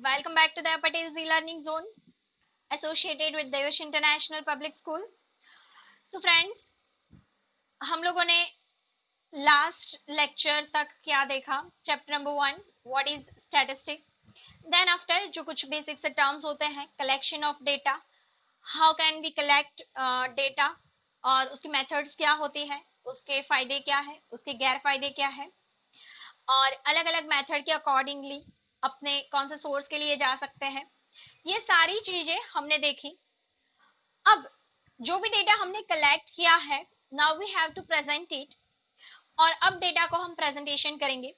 Welcome back to the Patel's e-learning zone associated with Devesh International Public School. So friends, हम लोगों ने last lecture तक क्या देखा? Chapter number 1 what is statistics, then after जो कुछ बेसिक से टर्म्स होते हैं, collection of data, how can we collect data और उसकी मेथड्स क्या होती है, उसके फायदे क्या है, उसके गैर फायदे क्या है और अलग अलग मेथड के अकॉर्डिंगली अपने कौन से सोर्स के लिए जा सकते हैं, ये सारी चीजें हमने देखी। अब जो भी डेटा हमने कलेक्ट किया है, now we have to present it, और अब डेटा को हम प्रेजेंटेशन करेंगे।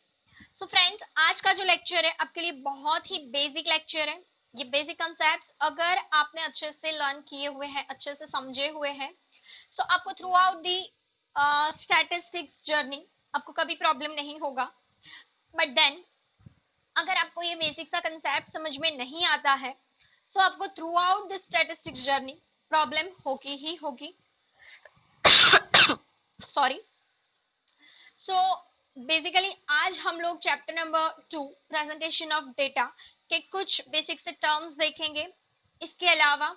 सो फ्रेंड्स, आज का जो लेक्चर है आपके लिए बहुत ही बेसिक लेक्चर है। ये बेसिक कॉन्सेप्ट्स अगर आपने अच्छे से लर्न किए हुए हैं, अच्छे से समझे हुए हैं, सो आपको through out the statistics journey आपको कभी प्रॉब्लम नहीं होगा। बट देन अगर आपको ये बेसिक सा कंसेप्ट समझ में नहीं आता है, सो आपको through out the statistics journey problem होगी ही होगी। सॉरी। सो बेसिकली आज हम लोग chapter number 2 presentation of data के कुछ बेसिक से टर्म्स देखेंगे। इसके अलावा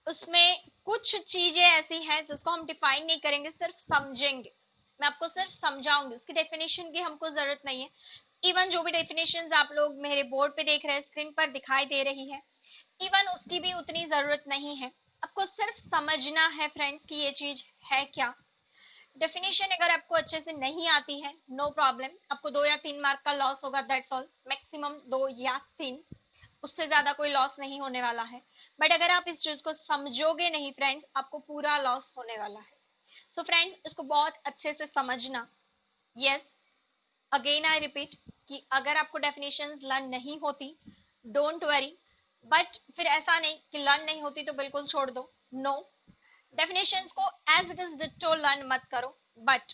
उसमें कुछ चीजें ऐसी हैं जिसको हम डिफाइन नहीं करेंगे, सिर्फ समझेंगे। मैं आपको सिर्फ समझाऊंगी, उसकी डेफिनेशन की हमको जरूरत नहीं है। इवन जो भी डेफिनेशंस आप लोग मेरे बोर्ड पे देख रहे हैं, स्क्रीन पर दिखाई दे रही है, इवन उसकी भी उतनी जरूरत नहीं है। आपको सिर्फ समझना है फ्रेंड्स कि ये चीज है क्या। डेफिनेशन अगर आपको अच्छे से नहीं आती है, नो प्रॉब्लम, आपको 2 या 3 मार्क का लॉस होगा, दैट्स ऑल, मैक्सिमम 2 या 3, उससे ज्यादा कोई लॉस नहीं होने वाला है। बट अगर आप इस चीज को समझोगे नहीं फ्रेंड्स, आपको पूरा लॉस होने वाला है। सो फ्रेंड्स, इसको बहुत अच्छे से समझना। यस, अगेन आई रिपीट कि अगर आपको डेफिनेशंस लर्न नहीं होती, डोंट वरी, बट फिर ऐसा नहीं कि लर्न नहीं होती तो बिल्कुल छोड़ दो, नो। डेफिनेशंस को as it is ditto learn मत करो। बट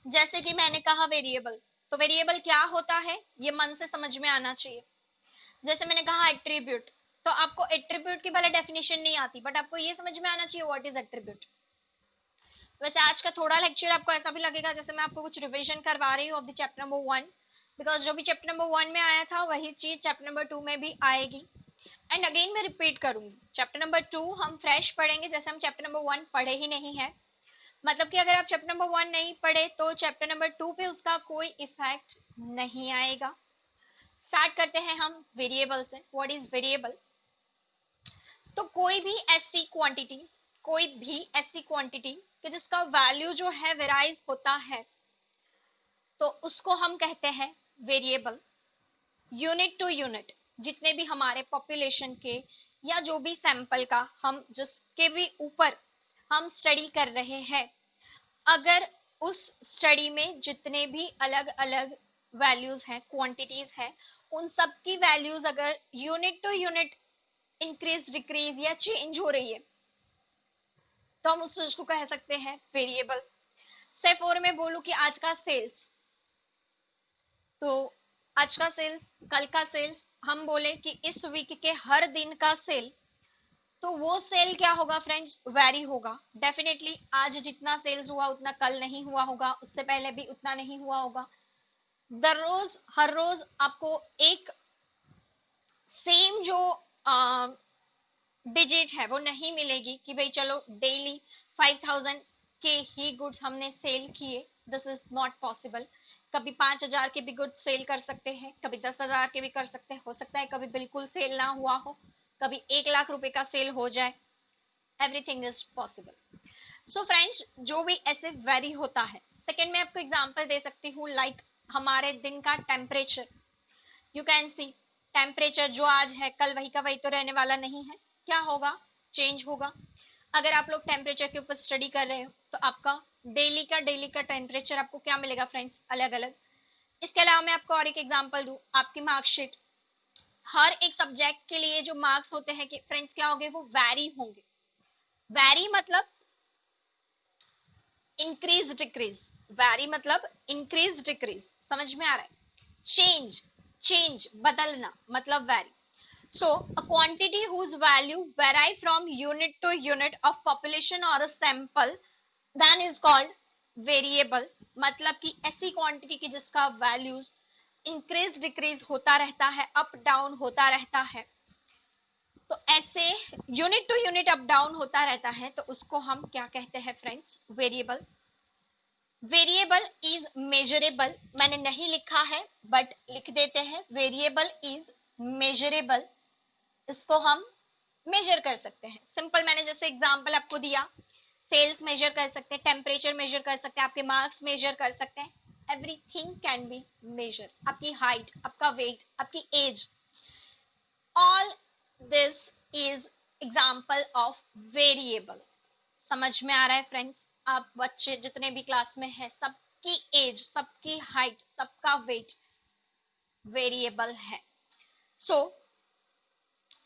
जैसे कि मैंने कहा वेरिएबल, तो वेरिएबल क्या होता है ये मन से समझ में आना चाहिए। जैसे मैंने कहा एट्रीब्यूट, तो आपको एट्रीब्यूट की भले डेफिनेशन नहीं आती, बट आपको ये समझ में आना चाहिए व्हाट इज एट्रीब्यूट। वैसे आज का थोड़ा लेक्चर आपको ऐसा भी लगेगा जैसे मैं आपको कुछ रिवीजन करवा रही हूँ of the chapter number 1, because जो भी चैप्टर नंबर 1 में आया था वही चीज चैप्टर नंबर 2 में भी आएगी। एंड अगेन मैं रिपीट करूंगी, चैप्टर नंबर 2 हम फ्रेश पढ़ेंगे जैसे हम चैप्टर नंबर 1 पढ़े ही नहीं है। मतलब कि अगर आप चैप्टर नंबर 1 नहीं पढ़े तो चैप्टर नंबर 2 पे उसका कोई इफेक्ट नहीं आएगा। स्टार्ट करते हैं हम वेरिएबल से। What is variable? तो कोई भी ऐसी क्वांटिटी, कोई भी ऐसी क्वांटिटी कि जिसका वैल्यू जो है वेराइज होता है, तो उसको हम कहते हैं वेरिएबल। यूनिट टू यूनिट, जितने भी हमारे पॉपुलेशन के या जो भी सैंपल का हम जिसके भी ऊपर हम स्टडी कर रहे हैं, अगर उस स्टडी में जितने भी अलग अलग वैल्यूज हैं, क्वांटिटीज हैं, उन सब की वैल्यूज अगर unit to unit increase, decrease या चेंज हो रही है, तो हम उस चीज को कह सकते हैं वेरिएबल। से फॉर में बोलूं कि आज का सेल्स, तो आज का सेल्स, कल का सेल्स, हम बोले कि इस वीक के हर दिन का सेल, तो वो सेल क्या होगा फ्रेंड्स? वेरी होगा। डेफिनेटली आज जितना सेल्स हुआ उतना कल नहीं हुआ होगा, उससे पहले भी उतना नहीं हुआ होगा। दररोज हर रोज आपको एक सेम जो डिजिट है वो नहीं मिलेगी कि भाई चलो डेली 5000 के ही गुड्स हमने सेल किए, दिस इज नॉट पॉसिबल। कभी 5000 के भी गुड्स सेल कर सकते हैं, कभी 10,000 के भी कर सकते हैं, हो सकता है कभी बिल्कुल सेल ना हुआ हो, कभी 1,00,000 रुपए का सेल हो जाए, everything is possible. So friends, जो भी ऐसे वेरी होता है। सेकेंड में आपको एग्जाम्पल दे सकती हूँ, लाइक हमारे दिन का temperature, you can see temperature जो आज है कल वही का वही तो रहने वाला नहीं है, क्या होगा? चेंज होगा। अगर आप लोग टेम्परेचर के ऊपर स्टडी कर रहे हो तो आपका डेली का टेम्परेचर आपको क्या मिलेगा फ्रेंड्स? अलग अलग। इसके अलावा मैं आपको और एक एग्जांपल दूं, आपकी मार्कशीट, हर एक सब्जेक्ट के लिए जो मार्क्स होते हैं कि फ्रेंड्स क्या होंगे? वो वैरी होंगे। वैरी मतलब इंक्रीज डिक्रीज, वैरी मतलब इंक्रीज डिक्रीज, समझ में आ रहा है? चेंज, चेंज बदलना मतलब vary. So, a quantity whose value vary from unit to unit of population or a sample, then is called variable. मतलब कि ऐसी quantity की जिसका values इंक्रीज डिक्रीज होता रहता है, अप डाउन होता रहता है, तो ऐसे unit to unit up down होता रहता है, तो उसको हम क्या कहते हैं friends? Variable. Variable is measurable, मैंने नहीं लिखा है बट लिख देते हैं, वेरिएबल इज मेजरेबल, इसको हम मेजर कर सकते हैं। सिंपल, मैंने जैसे एग्जांपल आपको दिया, सेल्स मेजर कर सकते हैं, टेम्परेचर मेजर कर सकते हैं, आपके मार्क्स मेजर कर सकते हैं, एवरीथिंग कैन बी मेजर, आपकी हाइट, आपका वेट, आपकी age, all this is example of variable. समझ में आ रहा है फ्रेंड्स? आप बच्चे जितने भी क्लास में हैं, सबकी एज, सबकी हाइट, सबका वेट वेरिएबल है। सो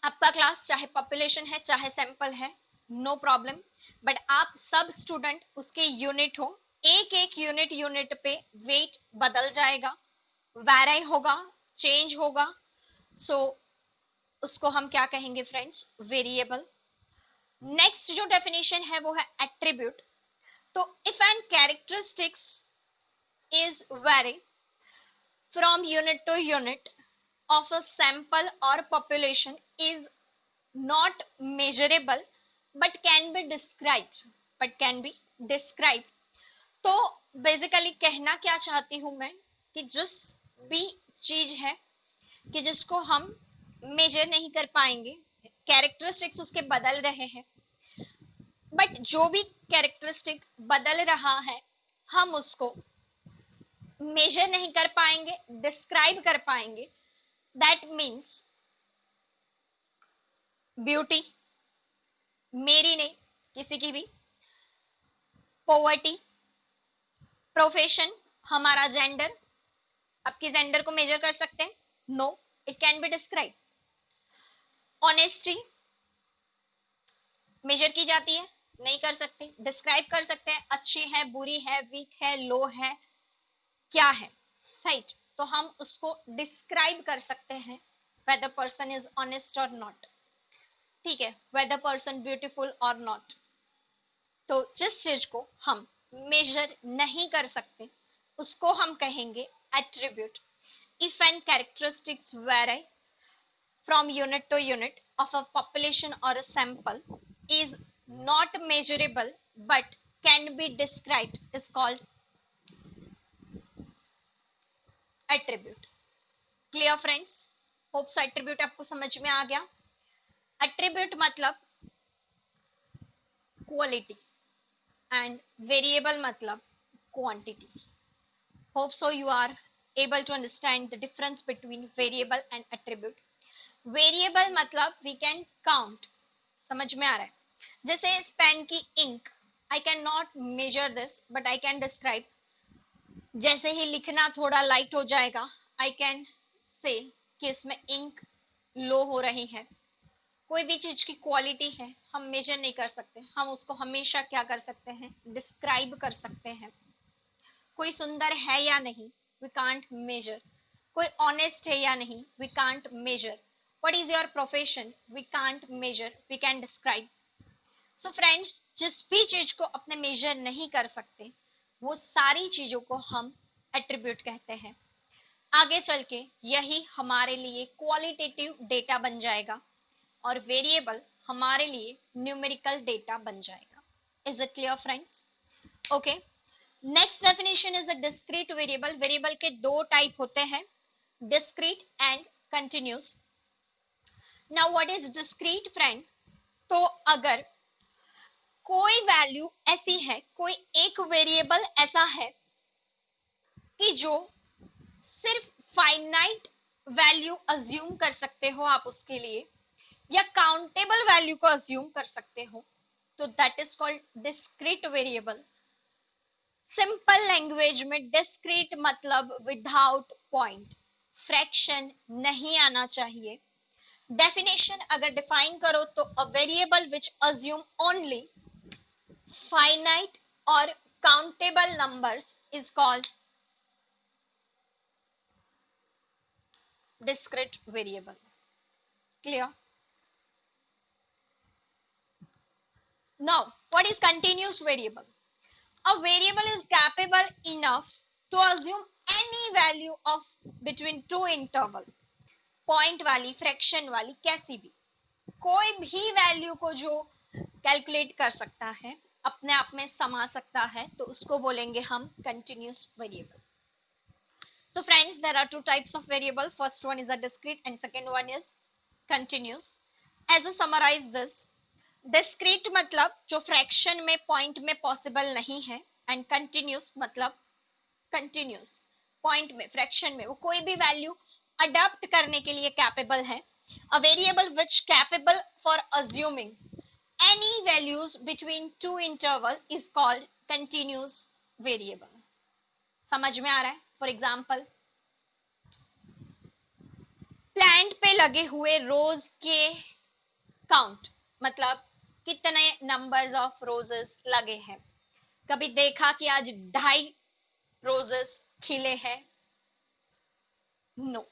आपका क्लास चाहे पॉपुलेशन है चाहे सैंपल है, नो प्रॉब्लम, बट आप सब स्टूडेंट उसके यूनिट हो, एक एक यूनिट पे वेट बदल जाएगा, वैराई होगा, चेंज होगा, सो उसको हम क्या कहेंगे फ्रेंड्स? वेरिएबल। नेक्स्ट जो डेफिनेशन है वो है एट्रीब्यूट। तो if an characteristics is vary from unit to unit of a sample or population is not measurable but can be described तो बेसिकली कहना क्या चाहती हूं मैं कि जिस भी चीज है कि जिसको हम मेजर नहीं कर पाएंगे, कैरेक्टरिस्टिक्स उसके बदल रहे हैं, बट जो भी कैरेक्टरिस्टिक बदल रहा है हम उसको मेजर नहीं कर पाएंगे, डिस्क्राइब कर पाएंगे। दैट मीन्स ब्यूटी, मेरी नहीं, किसी की भी, पॉवर्टी, प्रोफेशन, हमारा जेंडर, आपकी जेंडर को मेजर कर सकते हैं? No, it can be describe. Honesty measure की जाती है? नहीं कर सकते। डिस्क्राइब कर सकते हैं, अच्छी है, बुरी है, वीक है, लो है, क्या है, राइट? तो हम उसको डिस्क्राइब कर सकते हैं, whether person is honest or not, ठीक है, whether person beautiful or not। तो जिस चीज को हम मेजर नहीं कर सकते उसको हम कहेंगे attribute. If an characteristics vary from unit to unit of a population or a sample is not measurable but can be described is called attribute। Clear friends? Hope so attribute आपको समझ में आ गया। एट्रीब्यूट मतलब quality and variable मतलब quantity. Hope so you are able to understand the difference between variable and attribute। Variable मतलब we can count, समझ में आ रहा है? जैसे इस पेन की ink, I can not measure this but I can describe। जैसे ही लिखना थोड़ा लाइट हो जाएगा, I can say कि इसमें इंक लो हो रही है। कोई भी चीज की क्वालिटी है हम मेजर नहीं कर सकते, हम उसको हमेशा क्या कर सकते हैं? डिस्क्राइब कर सकते हैं। कोई सुंदर है या नहीं, we can't measure। कोई ऑनेस्ट है या नहीं, we can't measure। What is your profession? We can't measure, we can describe। So friends, जिस भी चीज को अपने मेजर नहीं कर सकते वो सारी चीजों को हम एट्रीब्यूट कहते हैं। आगे चल के यही हमारे लिए क्वालिटेटिव डेटा बन जाएगा और वेरिएबल हमारे लिए न्यूमेरिकल डेटा बन जाएगा। Is it clear friends? Okay, next definition is a discrete variable. Variable के दो टाइप होते हैं, discrete and continuous. Now what is discrete friend? तो अगर कोई वैल्यू ऐसी है, कोई एक वेरिएबल ऐसा है कि जो सिर्फ फाइनाइट वैल्यू अज्यूम कर सकते हो आप उसके लिए, या काउंटेबल वैल्यू को अज्यूम कर सकते हो, तो that is called discrete variable. Simple language में डिस्क्रीट मतलब विदाउट पॉइंट, फ्रैक्शन नहीं आना चाहिए। डेफिनेशन अगर डिफाइन करो तो a variable which assume only finite or countable numbers is called discrete variable। Clear? Now what is continuous variable? A variable is capable enough to assume any value of between two interval, point वाली, fraction वाली, कैसी भी कोई भी value को जो calculate कर सकता है, अपने आप में समा सकता है, तो उसको बोलेंगे हम continuous variable. So friends, there are two types of variable. First one is a discrete and second one is continuous. As a summarize this, discrete मतलब जो फ्रैक्शन में, पॉइंट में पॉसिबल नहीं है, एंड कंटिन्यूस मतलब कंटिन्यूस, पॉइंट में, fraction में वो कोई भी वैल्यू अडॉप्ट करने के लिए कैपेबल है. A variable which capable for assuming any values between two interval is called continuous variable. समझ में आ रहा है? फॉर एग्जाम्पल, प्लांट पे लगे हुए रोज के काउंट, मतलब कितने नंबर्स ऑफ रोजेस लगे हैं. कभी देखा कि आज 2.5 रोजेस खिले हैं? नो.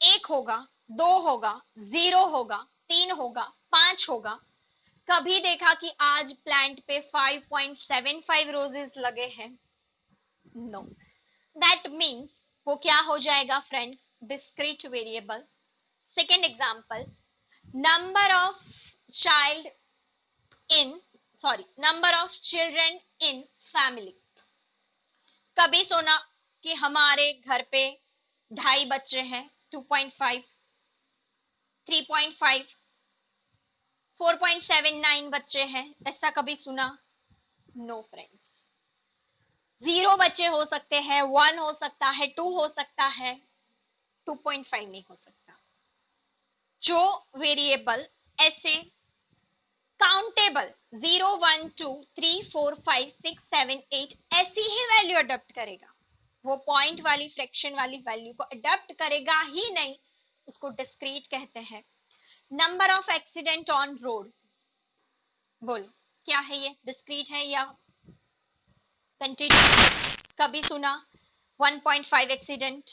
1 होगा, 2 होगा, 0 होगा, 3 होगा, 5 होगा. कभी देखा कि आज प्लांट पे 5.75 रोजेस लगे हैं? नो. दैट मीन्स वो क्या हो जाएगा friends? Discrete variable. Second example, number of child in number of children in family. कभी सुना कि हमारे घर पे 2.5 बच्चे हैं, 2.5, 3.5, 4.79 बच्चे हैं, ऐसा कभी सुना? No friends. 0 बच्चे हो सकते हैं, 1 हो सकता है, 2 हो सकता है, 2.5 नहीं हो सकता. जो वेरिएबल ऐसे काउंटेबल 0, 1, 2, 3, 4, 5, 6, 7, 8 ऐसी ही वैल्यू अडॉप्ट करेगा, वो पॉइंट वाली, फ्रैक्शन वाली वैल्यू को अडॉप्ट करेगा ही नहीं, उसको डिस्क्रीट कहते हैं. Number of accident on road, बोलो क्या है ये? डिस्क्रीट है या कंटिन्यूस? कभी सुना 1.5 accident,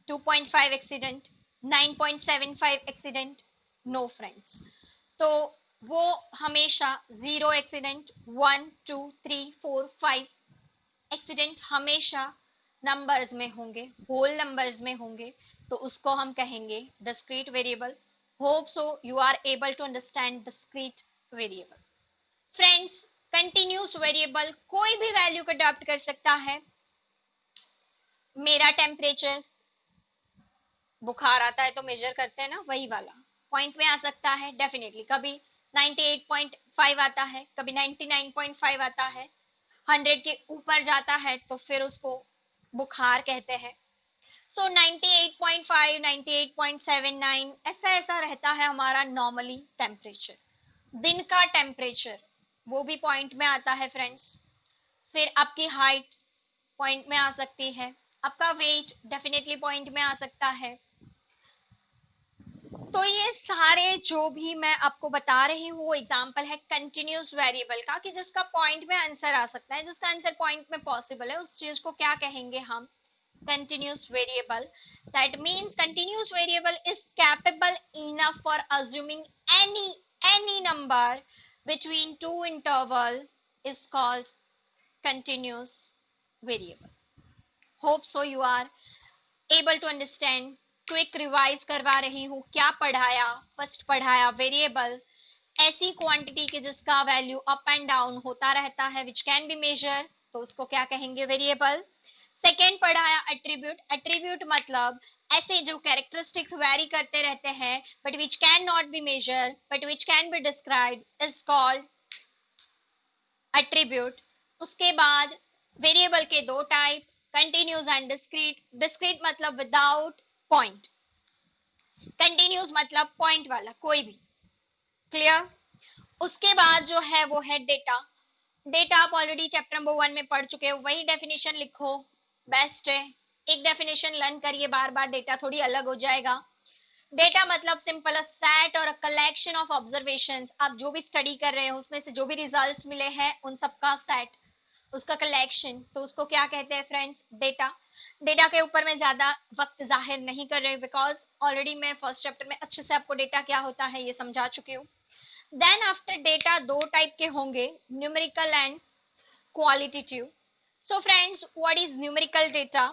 2.5 accident, 9.75 accident? No friends. तो वो हमेशा 0 एक्सीडेंट, 1, 2, 3, 4, 5 एक्सीडेंट हमेशा नंबर्स में होंगे, होल नंबर्स में होंगे, तो उसको हम कहेंगे discrete variable. Hope so you are able to understand discrete variable. Friends, continuous variable कोई भी वैल्यू को अडॉप्ट कर सकता है. मेरा टेम्परेचर, बुखार आता है तो मेजर करते हैं ना, वही वाला पॉइंट में आ सकता है डेफिनेटली. कभी 98.5 आता है, कभी 99.5 आता है, 100 के ऊपर जाता है तो फिर उसको बुखार कहते हैं. सो 98.5, 98.79 ऐसा ऐसा रहता है हमारा नॉर्मली टेम्परेचर. दिन का टेम्परेचर वो भी पॉइंट में आता है फ्रेंड्स. फिर आपकी हाइट पॉइंट में आ सकती है, आपका वेट डेफिनेटली पॉइंट में आ सकता है. तो ये सारे जो भी मैं आपको बता रही हूँ वो एग्जांपल है कंटिन्यूस वेरिएबल का, कि जिसका पॉइंट में आंसर आ सकता है, जिसका आंसर पॉइंट में पॉसिबल है, उस चीज को क्या कहेंगे हम? Continuous variable. That means continuous variable is capable enough for assuming any number between two interval is called continuous variable. Hope so you are able to understand. Quick revise करवा रही हूँ. क्या पढ़ाया? फर्स्ट पढ़ाया वेरिएबल, ऐसी quantity के जिसका value up and down होता रहता है, विच कैन बी मेजर, तो उसको क्या कहेंगे? वेरिएबल. सेकेंड पढ़ाया एट्रीब्यूट. एट्रीब्यूट मतलब ऐसे जो कैरेक्टरिस्टिक्स वेरी करते रहते हैं but which can not be measure but which can be described is called attribute. उसके बाद वेरिएबल के दो type, continuous and discrete. Discrete मतलब विदाउट पॉइंट, कंटिन्यूस मतलब पॉइंट वाला कोई भी. क्लियर? उसके बाद जो है वो है डेटा. डेटा आप ऑलरेडी चैप्टर नंबर 1 में पढ़ चुके हो, वही डेफिनेशन लिखो, बेस्ट है. एक डेफिनेशन लर्न करिए, बार बार डेटा थोड़ी अलग हो जाएगा. डेटा मतलब सिंपल अ सेट और अ कलेक्शन ऑफ ऑब्जर्वेशंस. आप जो भी स्टडी कर रहे हो उसमें से जो भी रिजल्ट्स मिले हैं उन सबका सेट, उसका कलेक्शन, तो उसको क्या कहते हैं फ्रेंड्स? डेटा. डेटा के ऊपर मैं ज्यादा वक्त जाहिर नहीं कर रही बिकॉज ऑलरेडी मैं फर्स्ट चैप्टर में अच्छे से आपको डेटा क्या होता है ये समझा चुकी हूँ. देन आफ्टर डेटा दो टाइप के होंगे, numerical and qualitative. So friends, what is numerical data?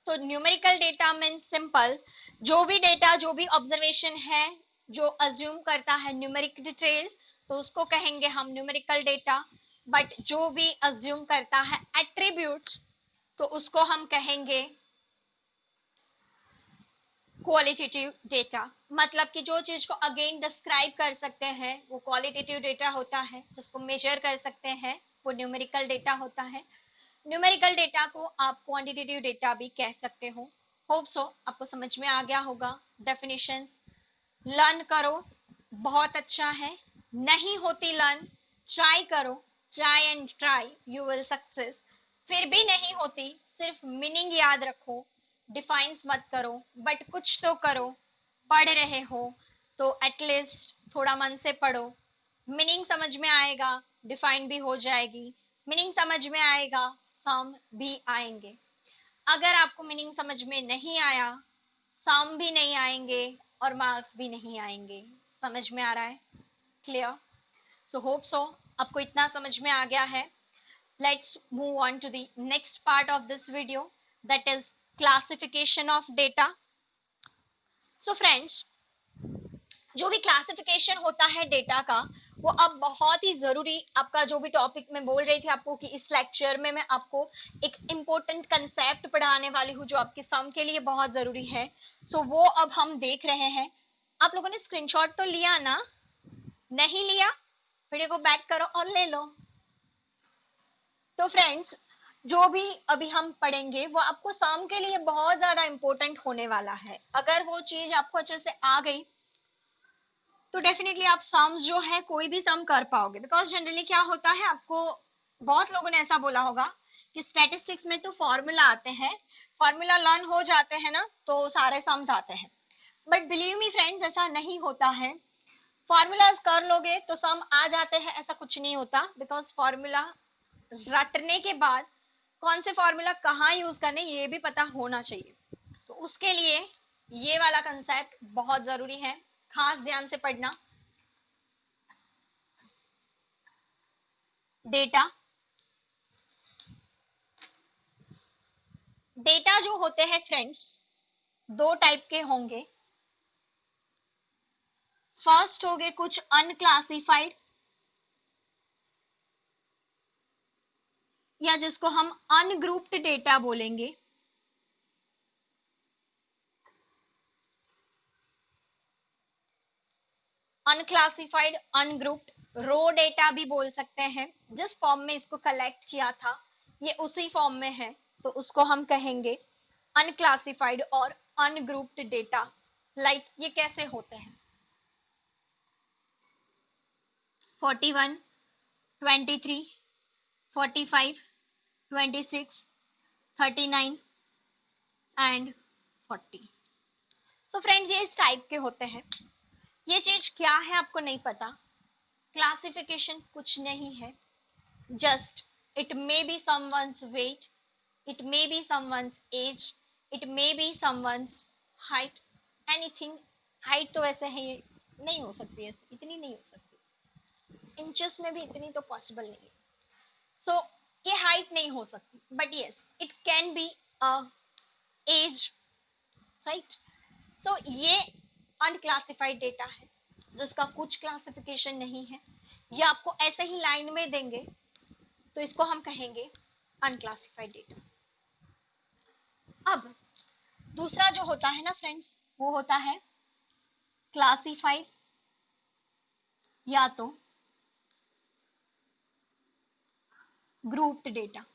तो न्यूमेरिकल डेटा मीन्स सिंपल, जो भी डेटा, जो भी ऑब्जर्वेशन है जो अज्यूम करता है न्यूमेरिक डिटेल, तो उसको कहेंगे हम न्यूमेरिकल डेटा। बट जो भी अज्यूम करता है एट्रीब्यूट्स, तो उसको हम कहेंगे क्वालिटेटिव डेटा। मतलब कि जो चीज को अगेन डिस्क्राइब कर सकते हैं वो क्वालिटेटिव डेटा होता है, जिसको मेजर कर सकते हैं वो न्यूमेरिकल डेटा होता है। न्यूमेरिकल डेटा को आप क्वांटिटेटिव डेटा भी कह सकते हो। होप सो आपको समझ में आ गया होगा डेफिनेशंस। लर्न करो, बहुत अच्छा है। नहीं होती लर्न, ट्राई करो, try and try you will success. फिर भी नहीं होती, सिर्फ मीनिंग याद रखो, डिफाइंस मत करो, बट कुछ तो करो। पढ़ रहे हो तो एटलीस्ट थोड़ा मन से पढ़ो, मीनिंग समझ में आएगा, डिफाइन भी हो जाएगी, मीनिंग समझ में आएगा, सम भी आएंगे। अगर आपको मीनिंग समझ में नहीं आया, सम भी नहीं आएंगे और मार्क्स भी नहीं आएंगे। समझ में आ रहा है? क्लियर? सो होप सो आपको इतना समझ में आ गया है। Let's move on to the next part of this video, that is classification of data. So friends, जो भी क्लासिफिकेशन होता है डेटा का, वो अब बहुत ही जरूरी, आपका जो भी टॉपिक मैं बोल रही थी आपको कि इस लेक्चर में मैं आपको एक इम्पोर्टेंट कंसेप्ट पढ़ाने वाली हूँ जो आपके सम के लिए बहुत जरूरी है। सो वो अब हम देख रहे हैं। आप लोगों ने स्क्रीनशॉट तो लिया ना? नहीं लिया? वीडियो को बैक करो और ले लो। तो फ्रेंड्स, जो भी अभी हम पढ़ेंगे वो आपको सम के लिए बहुत ज्यादा इंपॉर्टेंट होने वाला है। अगर वो चीज आपको अच्छे से आ गई तो डेफिनेटली आप सम्स जो है कोई भी सम कर पाओगे। बिकॉज जनरली क्या होता है, आपको बहुत लोगों ने ऐसा बोला होगा कि स्टैटिस्टिक्स में तो फॉर्मूला आते हैं, फॉर्मूला लर्न हो जाते हैं ना तो सारे सम्स आते हैं। बट बिलीव मी फ्रेंड्स, ऐसा नहीं होता है। फॉर्मूलाज कर लोगे तो सम आ जाते हैं, ऐसा कुछ नहीं होता। बिकॉज फॉर्मूला रटने के बाद कौन से फॉर्मूला कहाँ यूज करने ये भी पता होना चाहिए। तो उसके लिए ये वाला कंसेप्ट बहुत जरूरी है, खास ध्यान से पढ़ना। डेटा, डेटा जो होते हैं फ्रेंड्स दो टाइप के होंगे। फर्स्ट होंगे कुछ अनक्लासिफाइड, या जिसको हम अनग्रुप्ड डेटा बोलेंगे। अनक्लासिफाइड, अनग्रुप्ड, रो डेटा भी बोल सकते हैं। जिस फॉर्म में इसको कलेक्ट किया था ये उसी फॉर्म में है, तो उसको हम कहेंगे अनक्लासिफाइड और अनग्रुप्ड डेटा। लाइक ये कैसे होते हैं? 41, 23, 45, 26, 39 एंड 40। सो फ्रेंड्स, ये इस टाइप के होते हैं। ये चीज क्या है आपको नहीं पता, क्लासिफिकेशन कुछ नहीं है, just it may be someone's weight, it may be someone's age, it may be someone's height, anything. Height तो वैसे है ये नहीं हो सकती है, इतनी नहीं हो सकती, इंचेस में भी इतनी तो पॉसिबल नहीं है। सो ये हाइट नहीं हो सकती, but yes it can be a age, right. So ये अनक्लासिफाइड डेटा है जिसका कुछ क्लासिफिकेशन नहीं है, ये आपको ऐसे ही लाइन में देंगे, तो इसको हम कहेंगे अनक्लासिफाइड डेटा। अब दूसरा जो होता है ना फ्रेंड्स, वो होता है क्लासिफाइड या तो ग्रुप्ड डेटा।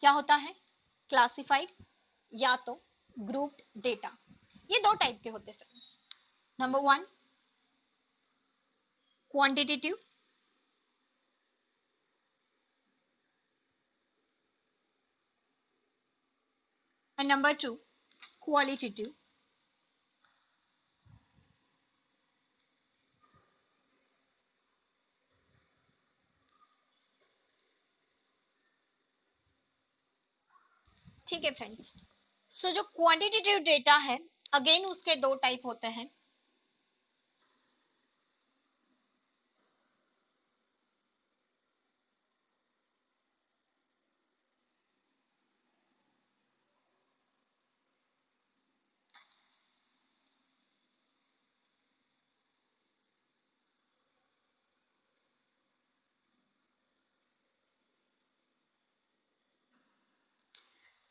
क्या होता है? क्लासिफाइड या तो ग्रुप्ड डेटा। ये दो टाइप के होते हैं friends. Number one, quantitative, and number two, qualitative. ठीक है फ्रेंड्स। सो जो क्वांटिटेटिव डेटा है, अगेन उसके दो टाइप होते हैं।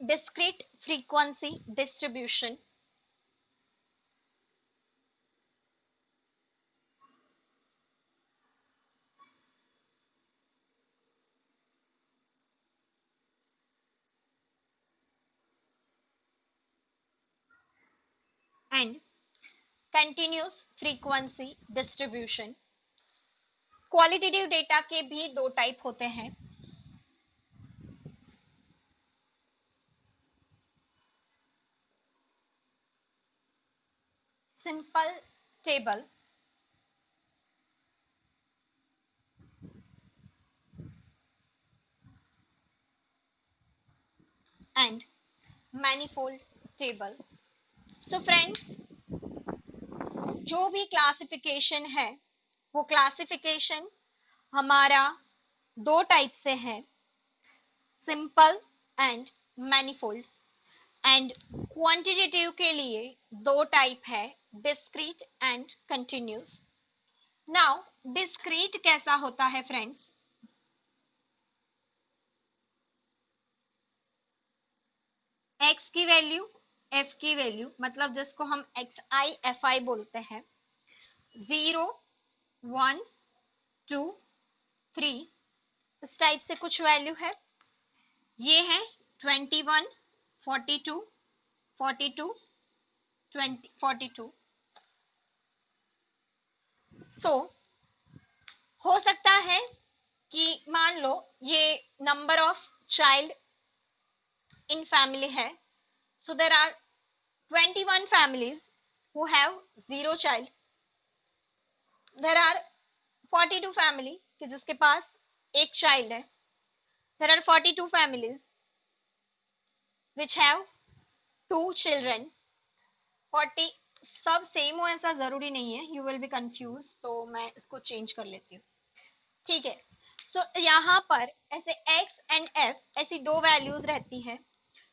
discrete frequency distribution, and continuous frequency distribution. Qualitative data के भी दो टाइप होते हैं, simple table and manifold table. So friends, जो भी क्लासिफिकेशन है वो क्लासिफिकेशन हमारा दो टाइप से है, simple and manifold. And quantitative के लिए दो टाइप है, discrete and continuous. Now discrete कैसा होता है फ्रेंड्स? x की वैल्यू, f की वैल्यू, मतलब जिसको हम xi fi बोलते हैं, 0 1 2 3, इस टाइप से कुछ वैल्यू है. ये है 21 42 42 20 42. सो हो सकता है कि मान लो ये number of child in family है. So there are 21 families who have 0 child. There are 42 family कि जिसके पास एक child है. There are 42 families which have 2 children. 40 सब सेम हो ऐसा जरूरी नहीं है, you will be confused, तो मैं इसको चेंज कर लेती हूँ. ठीक है. सो यहाँ पर ऐसे x and f ऐसी दो वैल्यूज रहती है,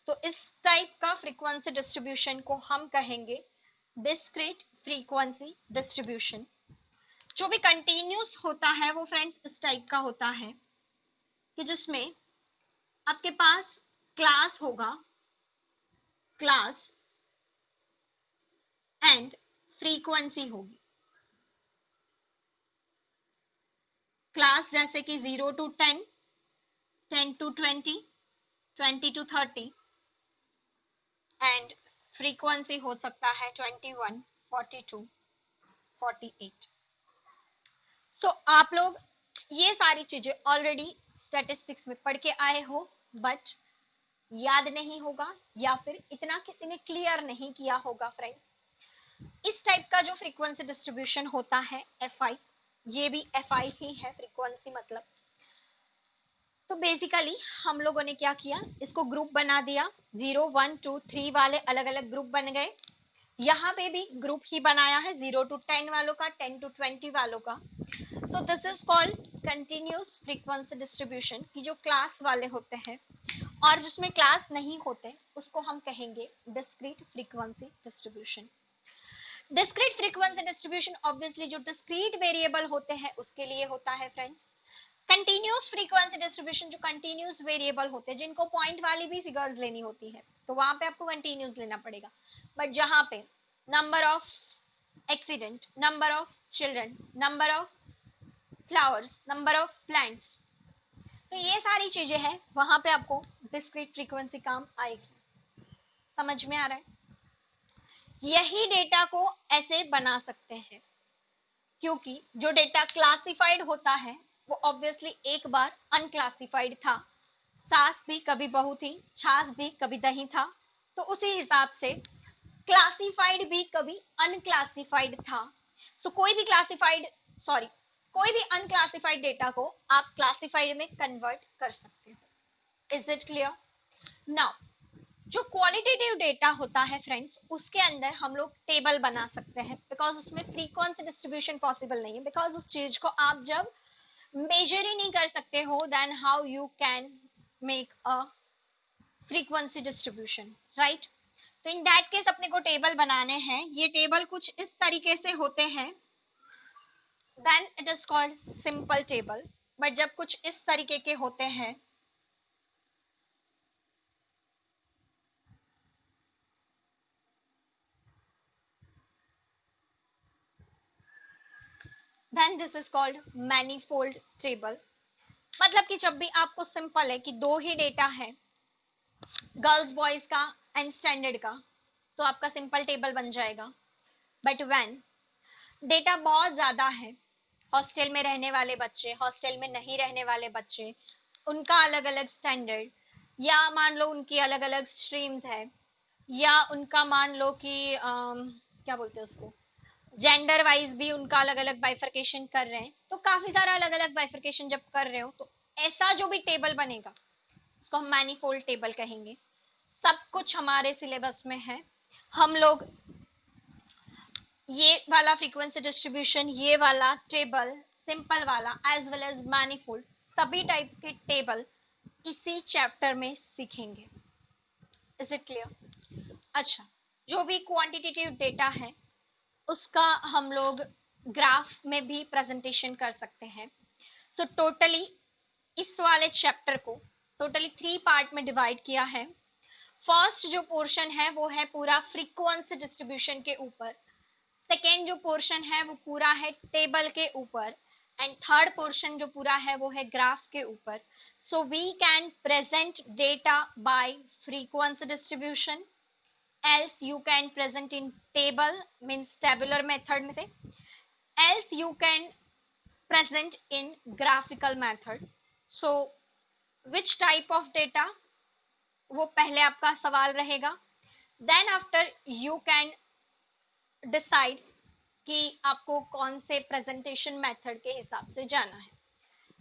तो इस टाइप का फ्रीक्वेंसी डिस्ट्रीब्यूशन को हम कहेंगे डिस्क्रीट फ्रीक्वेंसी डिस्ट्रीब्यूशन. जो भी कंटिन्यूस होता है वो फ्रेंड्स इस टाइप का होता है कि जिसमें आपके पास क्लास होगा, क्लास एंड फ्रीक्वेंसी होगी. क्लास जैसे कि 0 to 10, 10 to 20, 20 to 30, and frequency हो सकता है 21 42 48. सो आप लोग ये सारी चीजें ऑलरेडी स्टैटिस्टिक्स में पढ़ के आए हो, बट याद नहीं होगा या फिर इतना किसी ने क्लियर नहीं किया होगा फ्रेंड्स. इस टाइप का जो फ्रीक्वेंसी डिस्ट्रीब्यूशन होता है FI, ये भी FI ही है फ्रीक्वेंसी मतलब. तो बेसिकली हम लोगों ने क्या किया, इसको ग्रुप बना दिया, 0 1 2 3 वाले अलग अलग ग्रुप बन गए. यहाँ पे भी ग्रुप ही बनाया है, 0 to 10 वालों का, 10 to 20 वालों का. So this is called continuous frequency distribution, की जो क्लास वाले होते हैं, और जिसमें क्लास नहीं होते उसको हम कहेंगे discrete frequency distribution. Discrete frequency distribution obviously जो डिस्क्रीट वेरिएबल होते हैं उसके लिए होता है फ्रेंड्स. कंटिन्यूस फ्रीक्वेंसी डिस्ट्रीब्यूशन जो कंटिन्यूस वेरिएबल होते हैं, जिनको पॉइंट वाली भी फिगर्स लेनी होती है, तो वहां पे आपको कंटिन्यूस लेना पड़ेगा. बट जहां पे number of accident, number of children, number of flowers, number of plants, तो ये सारी चीजें हैं, वहां पे आपको डिस्क्रीट फ्रीक्वेंसी काम आएगी. समझ में आ रहा है? यही डेटा को ऐसे बना सकते हैं, क्योंकि जो डेटा क्लासिफाइड होता है वो ऑब्वियसली एक बार अनक्लासिफाइड था. सास भी कभी बहू थी, छाछ भी कभी दही था, तो उसी हिसाब से क्लासिफाइड भी कभी अनक्लासिफाइड था. सो कोई भी अनक्लासिफाइड डेटा को आप क्लासिफाइड में कन्वर्ट कर सकते हो. Is it clear? नाउ जो क्वालिटेटिव डेटा होता है फ्रेंड्स, उसके अंदर हम लोग टेबल बना सकते हैं, बिकॉज उसमें फ्रीक्वेंसी डिस्ट्रीब्यूशन पॉसिबल नहीं है, बिकॉज उस चीज को आप जब मेजर ही नहीं कर सकते हो, then how you can make a frequency distribution, right? तो इन दैट केस अपने को टेबल बनाने हैं. ये टेबल कुछ इस तरीके से होते हैं, then it is called simple table. But जब कुछ इस तरीके के होते हैं, then this is called manifold table. मतलब कि जब भी आपको सिंपल है कि दो ही डेटा है, गर्ल्स बॉयज का एंड स्टैंडर्ड का, तो आपका सिंपल टेबल बन जाएगा। बट व्हेन डेटा बहुत ज्यादा है, हॉस्टल में रहने वाले बच्चे, हॉस्टल में नहीं रहने वाले बच्चे, उनका अलग अलग स्टैंडर्ड, या मान लो उनकी अलग अलग स्ट्रीम्स है, या उनका मान लो कि क्या बोलते हैं उसको, जेंडर वाइज भी उनका अलग अलग बाइफर्केशन कर रहे हैं, तो काफी सारा अलग अलग बाइफर्केशन जब कर रहे हो तो ऐसा जो भी टेबल बनेगा उसको हम मैनीफोल्ड टेबल कहेंगे। सब कुछ हमारे सिलेबस में है। हम लोग ये वाला फ्रीक्वेंसी डिस्ट्रीब्यूशन, ये वाला टेबल, सिंपल वाला एज वेल एज मैनीफोल्ड, सभी टाइप के टेबल इसी चैप्टर में सीखेंगे। Is it clear? अच्छा, जो भी क्वांटिटेटिव डेटा है उसका हम लोग ग्राफ में भी प्रेजेंटेशन कर सकते हैं। सो टोटली इस वाले चैप्टर को टोटली 3 पार्ट में डिवाइड किया है। फर्स्ट जो पोर्शन है वो है पूरा फ्रीक्वेंसी डिस्ट्रीब्यूशन के ऊपर, सेकेंड जो पोर्शन है वो पूरा है टेबल के ऊपर, एंड थर्ड पोर्शन जो पूरा है वो है ग्राफ के ऊपर। So we can present data by frequency distribution, else you can present in table means tabular method में से, else you can present in graphical method. So which type of data, वो पहले आपका सवाल रहेगा। then after you can decide कि आपको कौन से प्रेजेंटेशन मेथड के हिसाब से जाना है।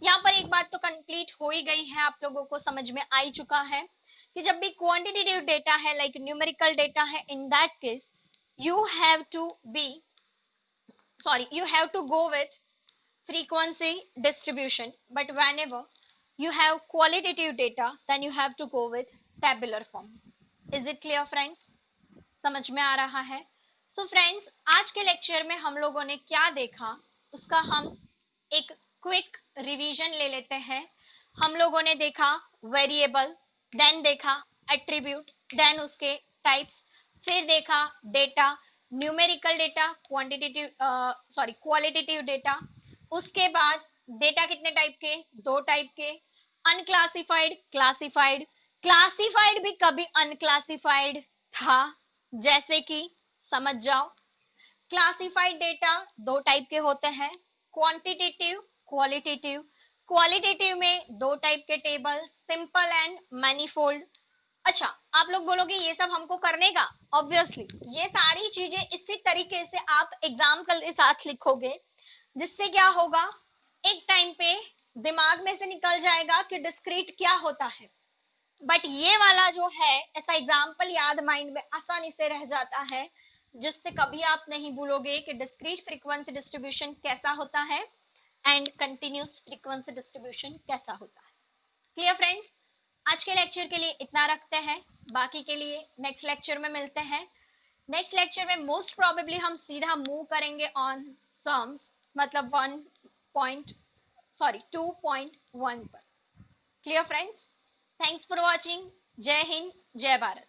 यहाँ पर एक बात तो कंप्लीट हो ही गई है, आप लोगों को समझ में आ ही चुका है कि जब भी क्वांटिटेटिव डेटा है लाइक न्यूमेरिकल डेटा है, in that case you have to be you have to go with frequency distribution, but whenever you have qualitative data then you have to go with tabular form. Is it clear friends? समझ में आ रहा है? So friends, आज के lecture में हम लोगों ने क्या देखा उसका हम एक क्विक रिवीजन ले लेते हैं। हम लोगों ने देखा वेरिएबल, देन देखा एट्रीब्यूट, देन उसके टाइप्स, फिर देखा data, numerical data, qualitative data. उसके बाद डेटा कितने टाइप के, 2 टाइप के, अनक्लासिफाइड, क्लासिफाइड। क्लासिफाइड भी कभी अनक्लासिफाइड था, जैसे कि समझ जाओ, क्लासिफाइड डेटा 2 टाइप के होते हैं, क्वांटिटेटिव, क्वालिटेटिव। क्वालिटेटिव में 2 टाइप के टेबल, सिंपल एंड मैनीफोल्ड। अच्छा, आप लोग बोलोगे ये सब हमको करने का, ऑब्वियसली ये सारी चीजें इसी तरीके से आप एग्जाम्पल के साथ लिखोगे, जिससे क्या होगा, एक टाइम पे दिमाग में से निकल जाएगा कि डिस्क्रीट क्या होता है। बट ये वाला जो है ऐसा एग्जाम्पल याद माइंड में आसानी से रह जाता है, जिससे कभी आप नहीं भूलोगे कि डिस्क्रीट फ्रीक्वेंसी डिस्ट्रीब्यूशन कैसा होता है एंड कंटिन्यूस फ्रीक्वेंसी डिस्ट्रीब्यूशन कैसा होता है। Clear friends? आज के लेक्चर के लिए इतना रखते हैं, बाकी के लिए नेक्स्ट लेक्चर में मिलते हैं। नेक्स्ट लेक्चर में मोस्ट प्रोबेबली हम सीधा मूव करेंगे ऑन सम्स, मतलब 2.1 पर। Clear friends? Thanks for watching. जय हिंद, जय भारत।